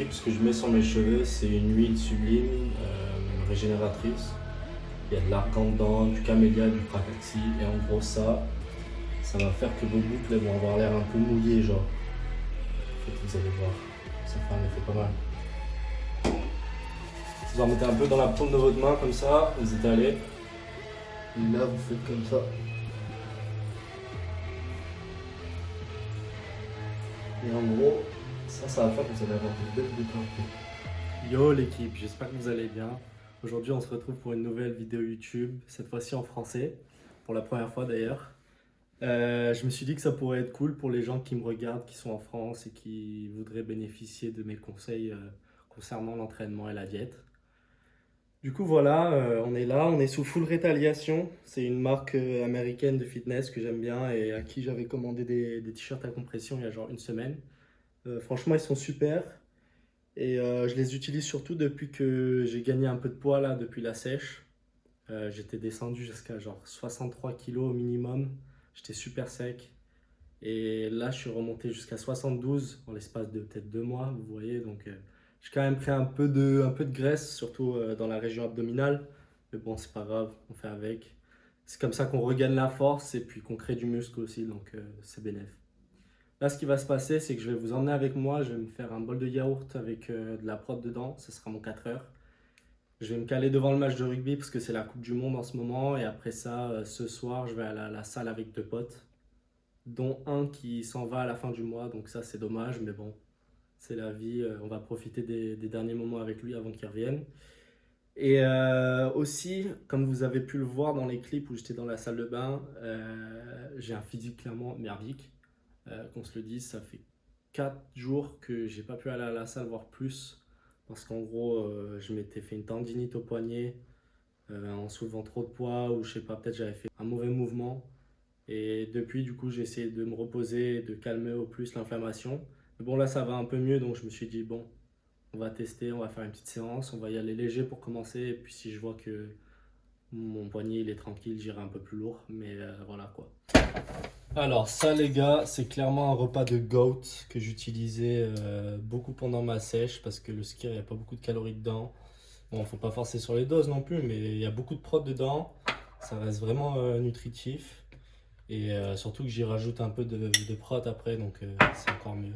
tips que je mets sur mes cheveux, c'est une huile sublime, régénératrice. Il y a de l'argan dedans, du camélia, du pracaxi. Et en gros, ça va faire que vos boucles vont avoir l'air un peu mouillées, genre. En fait, vous allez voir, ça fait un effet pas mal. Vous en mettez un peu dans la paume de votre main, comme ça, vous étalez. Et là, vous faites comme ça. Et en gros, ça va faire que vous allez avoir des belles boucles après. Yo l'équipe, j'espère que vous allez bien. Aujourd'hui, on se retrouve pour une nouvelle vidéo YouTube, cette fois-ci en français, pour la première fois d'ailleurs. Je me suis dit que ça pourrait être cool pour les gens qui me regardent, qui sont en France et qui voudraient bénéficier de mes conseils concernant l'entraînement et la diète. Du coup, voilà, on est là, on est sous Full Retaliation. C'est une marque américaine de fitness que j'aime bien et à qui j'avais commandé des t-shirts à compression il y a genre une semaine. Franchement, ils sont super et je les utilise surtout depuis que j'ai gagné un peu de poids là, depuis la sèche. J'étais descendu jusqu'à genre 63 kilos au minimum. J'étais super sec. Et là, je suis remonté jusqu'à 72 en l'espace de peut-être 2 mois, vous voyez. Donc, j'ai quand même pris un peu de graisse, surtout dans la région abdominale. Mais bon, c'est pas grave, on fait avec. C'est comme ça qu'on regagne la force et puis qu'on crée du muscle aussi, donc c'est bénéf. Là, ce qui va se passer, c'est que je vais vous emmener avec moi. Je vais me faire un bol de yaourt avec de la prot dedans. Ce sera mon 4 heures. Je vais me caler devant le match de rugby parce que c'est la Coupe du Monde en ce moment. Et après ça, ce soir, je vais à la salle avec 2 potes, dont un qui s'en va à la fin du mois. Donc ça, c'est dommage, mais bon, c'est la vie. On va profiter des derniers moments avec lui avant qu'il revienne. Et aussi, comme vous avez pu le voir dans les clips où j'étais dans la salle de bain, j'ai un physique clairement merdique. Qu'on se le dise, ça fait 4 jours que j'ai pas pu aller à la salle, voire plus. Parce qu'en gros, je m'étais fait une tendinite au poignet en soulevant trop de poids, ou je sais pas, peut-être j'avais fait un mauvais mouvement. Et depuis, du coup, j'ai essayé de me reposer, de calmer au plus l'inflammation. Mais bon, là, ça va un peu mieux, donc je me suis dit, bon, on va tester, on va faire une petite séance, on va y aller léger pour commencer. Et puis, si je vois que mon poignet il est tranquille, j'irai un peu plus lourd. Mais voilà quoi. Alors, ça, les gars, c'est clairement un repas de goat que j'utilisais beaucoup pendant ma sèche parce que le ski, il n'y a pas beaucoup de calories dedans. Bon, faut pas forcer sur les doses non plus, mais il y a beaucoup de prot dedans. Ça reste vraiment nutritif. Et surtout que j'y rajoute un peu de prot après, donc c'est encore mieux.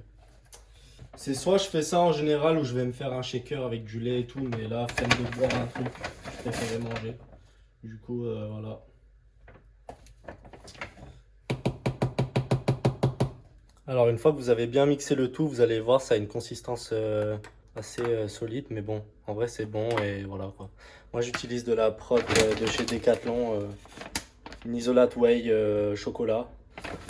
C'est soit je fais ça en général ou je vais me faire un shaker avec du lait et tout, mais là, flemme de boire un truc, je préférais manger. Du coup, voilà. Alors, une fois que vous avez bien mixé le tout, vous allez voir, ça a une consistance assez solide, mais bon, en vrai, c'est bon et voilà quoi. Moi, j'utilise de la prod de chez Decathlon, une Isolate Whey chocolat.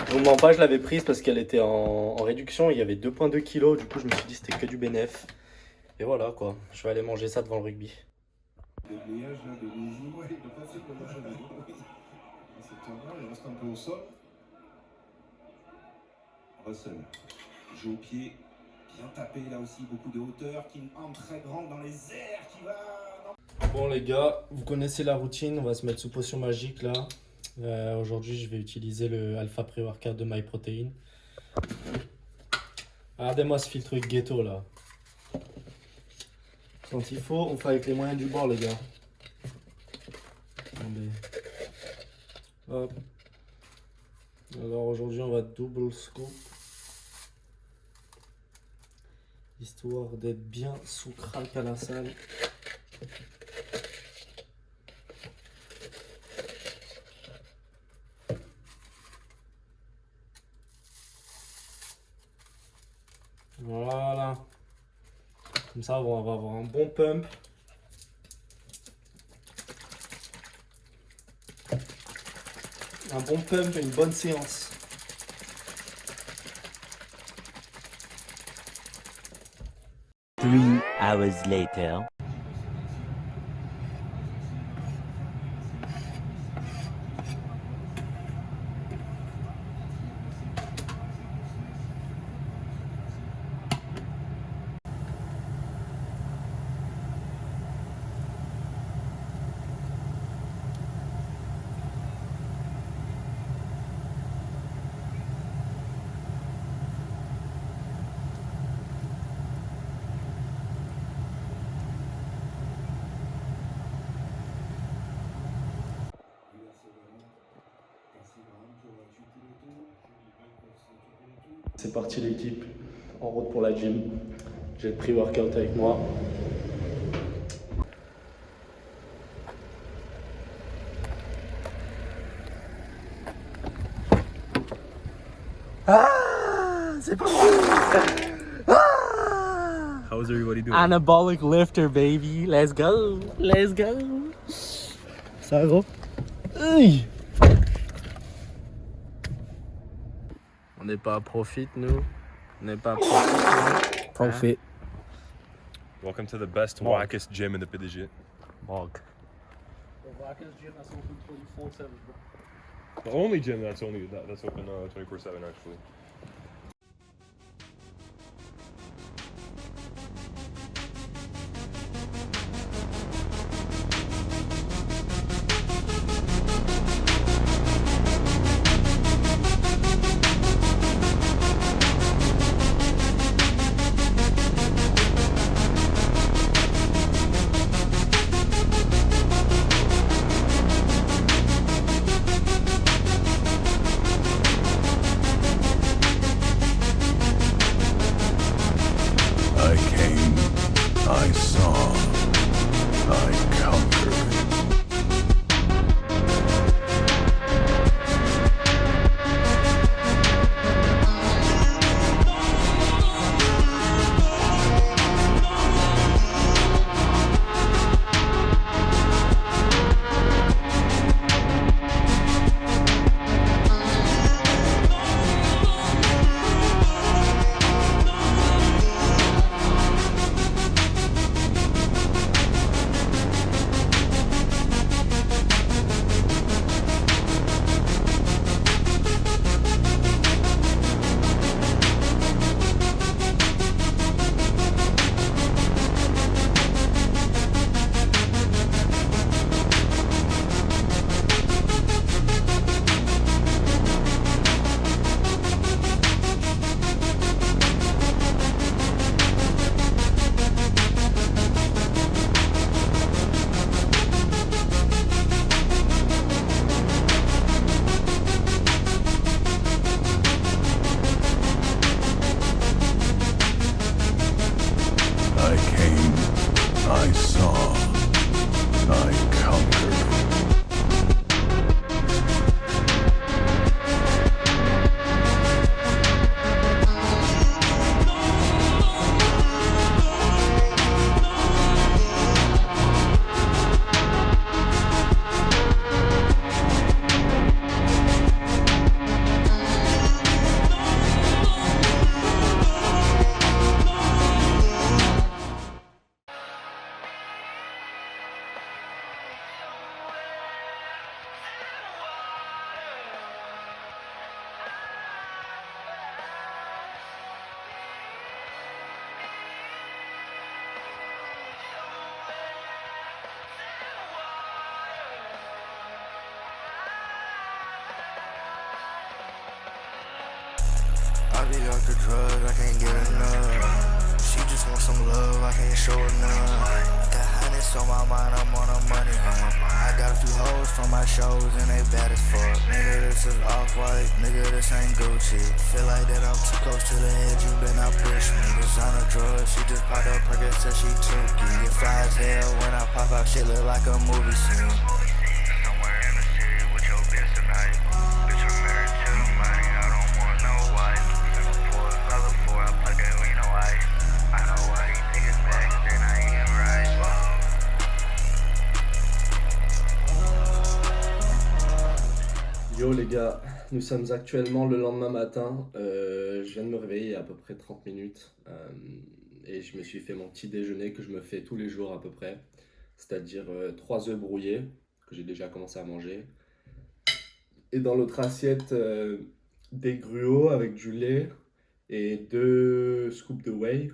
Je vous mens pas, je l'avais prise parce qu'elle était en réduction. Il y avait 2,2 kg. Du coup, je me suis dit c'était que du bénéf. Et voilà quoi. Je vais aller manger ça devant le rugby. Des pliages là, de Louis. Ouais, il est passé pour le jeu. Oui. C'est tournant, il reste un peu au sol. Russell joue au pied, bien tapé là aussi, beaucoup de hauteur, qui entre très grande dans les airs, qui va. Bon les gars, vous connaissez la routine. On va se mettre sous potion magique là. Aujourd'hui, je vais utiliser le Alpha Pre-Workout de MyProtein. Regardez-moi ce filtre ghetto là. Quand il faut, on fait avec les moyens du bord les gars. Attendez. Hop. Alors aujourd'hui on va double scoop. Histoire d'être bien sous crack à la salle. Voilà. Comme ça on va avoir un bon pump. Un bon pump et une bonne séance. Three hours later. C'est parti l'équipe, en route pour la gym. J'ai le pré-workout avec moi. Ah, c'est parti. How's everybody doing? Anabolic lifter baby, let's go, let's go. Ça va gros? Aïe. On n'est pas à profit nous. On n'est pas à profit. Profit. Welcome to the best, Mark. wackest gym in the PDG. Mark. The only gym that's open 24/7 actually. I came, I saw, I conquered. I came, I saw, I conquered. I be off the drugs, I can't get enough. She just wants some love, I can't show her none. Got highness on my mind, I'm on a money hunt. I got a few hoes from my shows and they bad as fuck. Nigga, this is off-white, nigga, this ain't Gucci. Feel like that I'm too close to the edge, you better not push me. Designer drugs, she just popped up, Perkins said she took it. Get fly as hell when I pop out, shit look like a movie scene. Somewhere in the city with your bitch tonight. Bitch, I'm married to the money, I don't want no wife. Yo les gars, nous sommes actuellement le lendemain matin. Je viens de me réveiller il y a à peu près 30 minutes et je me suis fait mon petit déjeuner que je me fais tous les jours à peu près. C'est-à-dire 3 œufs brouillés que j'ai déjà commencé à manger. Et dans l'autre assiette, des gruaux avec du lait et 2 scoops de whey.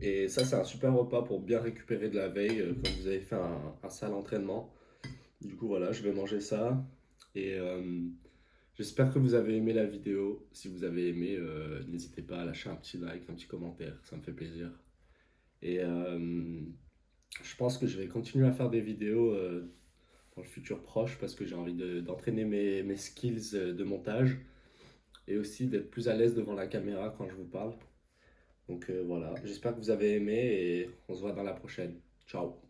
Et ça, c'est un super repas pour bien récupérer de la veille quand vous avez fait un sale entraînement. Du coup, voilà, je vais manger ça. Et j'espère que vous avez aimé la vidéo. Si vous avez aimé, n'hésitez pas à lâcher un petit like, un petit commentaire, ça me fait plaisir. Et je pense que je vais continuer à faire des vidéos dans le futur proche parce que j'ai envie d'entraîner mes skills de montage. et aussi d'être plus à l'aise devant la caméra quand je vous parle. Donc voilà, j'espère que vous avez aimé et on se voit dans la prochaine. Ciao!